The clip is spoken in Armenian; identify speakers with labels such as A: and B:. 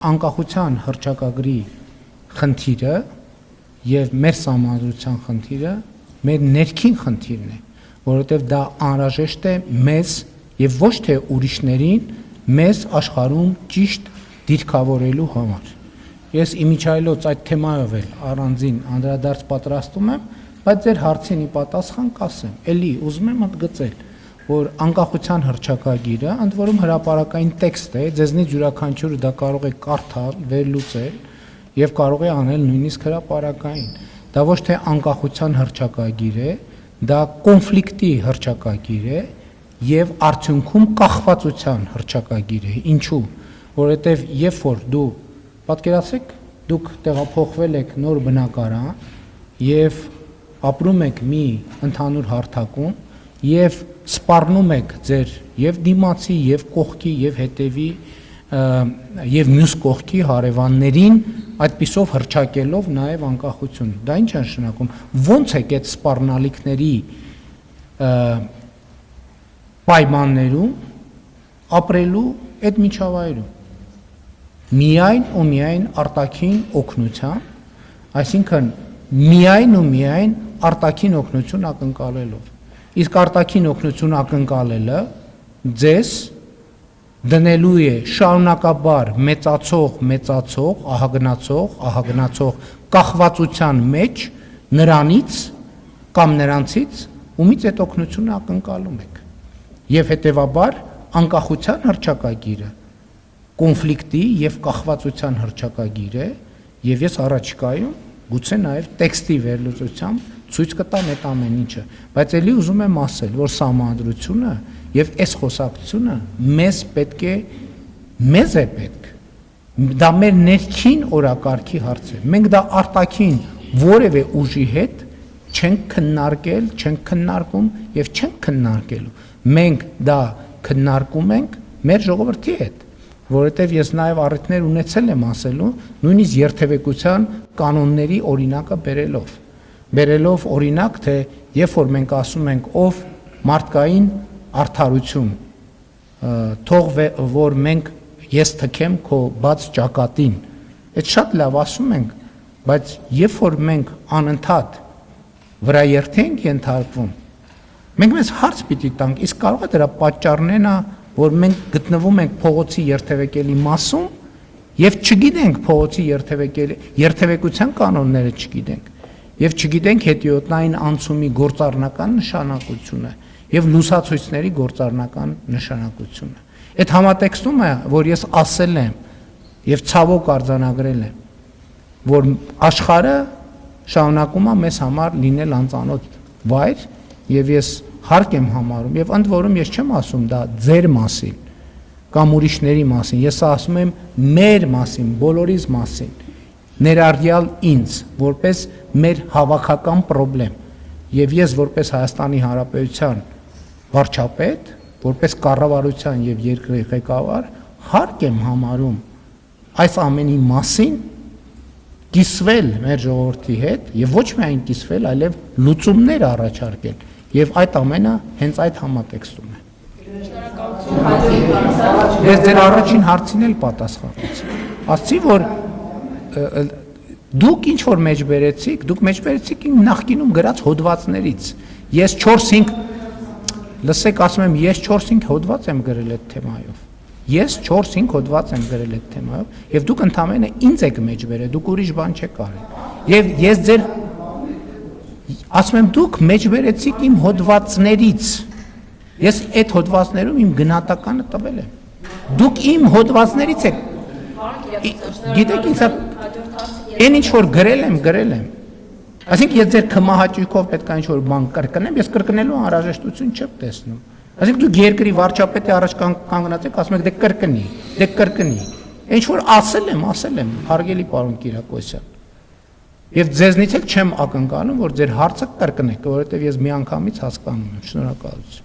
A: Անկախության հռչակագրի խնդիրը եւ մեր սահմանադրության խնդիրը մեր ներքին խնդիրն է, որովհետեւ դա անհրաժեշտ է մեզ եւ ոչ թե ուրիշներին մեզ աշխարհում ճիշտ դիրքավորելու համար։ Ես իմիջայլոց այդ թեմայով էլ առանձին անդրադարձ պատրաստում եմ, բայց ձեր հարցին ի պատասխան կասեմ, էլի ուզում եմ ընդգծել, որ անկախության հռչակագիրը ընդ որում հրապարակային տեքստ է, ձեզնից յուրաքանչյուրը դա կարող է կարդալ, վերլուծել եւ կարող է անել նույնիսկ հրապարակային։ Դա ոչ թե անկախության հռչակագիր է, դա կոնֆլիկտի հռչակագիր է եւ արդյունքում կախվածության հռչակագիր է։ Ինչու՞։ Որովհետեւ երբ որ դու պատկերացրեք, դուք տեղափոխվել եք նոր բնակարան եւ ապրում եք մի ընդհանուր հարթակում եւ սպառնում եք ձեր եւ դիմացի եւ կողքի եւ հետևի եւ մյուս կողքի հարևաններին այդպիսով հռչակելով նաեւ անկախություն։ Դա ինչ է նշանակում։ Ոնց է այդ սպառնալիքների պայմաններում ապրելու այդ միջավայրում։ Միայն ու միայն արտաքին օգնության, այսինքն միայն ու միայն արտաքին օգնություն ակնկալելով։ Իսկ արտաքին օգնություն ակնկալելը ձեզ դնելու է շարունակաբար մեծացող, ահագնացող կախվածության մեջ նրանից կամ նրանցից, ումից այդ օգնությունը ակնկալում եք։ Եվ հետևաբար անկախության հռչակագիրը կոնֆլիկտի եւ կախվածության հռչակագիր է, եւ ես առաջիկայում գուցե նաեւ տեքստի վերլուծությամբ ցույց կտամ այդ ամեն ինչը, բայց ելի ուզում եմ ասել, որ սահմանադրությունը եւ այս խոսակցությունը մեզ է պետք, դա մեր ներքին օրակարգի հարց է, մենք դա արտաքին որևէ ուժի հետ չենք քննարկել, չենք քննարկում եւ չենք քննարկելու, մենք դա քննարկում ենք մեր ժողովրդի հետ, որովհետեւ ես նաեւ առիթներ ունեցել եմ ասելու, նույնիսկ երթևեկության կանոնների օրինակը բերելով օրինակ, թե երբ որ մենք ասում ենք ով մարդկային արդարություն, թող որ մենք ես թքեմ քո բաց ճակատին, այդ շատ լավ ասում ենք, բայց երբ որ մենք անընդհատ վրաերթի ենք ենթարկվում, մենք մեզ հարց պիտի տանք, իսկ կարող է դրա պատճառներն որ մենք գտնվում ենք փողոցի երթևեկելի մասում եւ չգիտենք փողոցի երթևեկության կանոնները չգիտենք եւ չգիտենք հետիոտնային անցումի գործառնական նշանակությունը եւ լուսացույցների գործառնական նշանակությունը։ Այդ համատեքստում է, որ ես ասել եմ եւ ցավոք արձանագրել եմ, որ աշխարհը շարունակում է մեզ համար լինել անծանոթ վայր եւ ես հարկ եմ համարում եւ ընդ որում ես չեմ ասում դա ձեր մասին կամ ուրիշների մասին, ես ասում եմ մեր մասին, բոլորիս մասին, ներառյալ ինձ, որպես մեր հավաքական խնդրեմ եւ ես որպես Հայաստանի Հանրապետության վարչապետ, որպես կառավարության եւ երկրի ղեկավար հարկ եմ համարում այս ամենի մասին կիսվել մեր ժողովրդի հետ եւ ոչ միայն կիսվել, այլև լուծումներ առաջարկել եւ այդ ամենը հենց այդ համատեքստում է։ Ես ձեր առաջին հարցին էլ պատասխանեցի։ Ասացի, որ դուք ինչ որ մեջ բերեցիք իմ նախկինում գրած հոդվածներից։ Ես 4-5 լսեք, ասում եմ, ես 4-5 հոդված եմ գրել այդ թեմայով։ Ես 4-5 հոդված եմ գրել այդ թեմայով եւ դուք ընդամենը ինձ եք մեջ բերել, դուք ուրիշ բան չեք արել։ Եվ ես ձեր ասում եմ, դուք մեջ բերեցիք իմ հոդվածներից։ Ես այդ հոդվածներում իմ գնահատականը տվել եմ։ Դուք իմ հոդվածներից եք։ Գիտեք ինձ այն ինչ որ գրել եմ։ Այսինքն ես ձեր քմահաճույքով պետք է ինչ որ բան կրկնեմ, ես կրկնելու անհրաժեշտություն չեմ տեսնում։ Այսինքն դուք երկրի վարչապետի առաջ կանգնած եք, ասում եք դե կրկնի։ Ինչ որ ասել եմ, հարգելի պարոն Կիրակոսյան։ Եվ ձեզնից էլ չեմ ակնկալում, որ ձեր հարցը կրկնեք, որովհետև ես միանգամից հասկանում եմ։ Շնորհակալություն։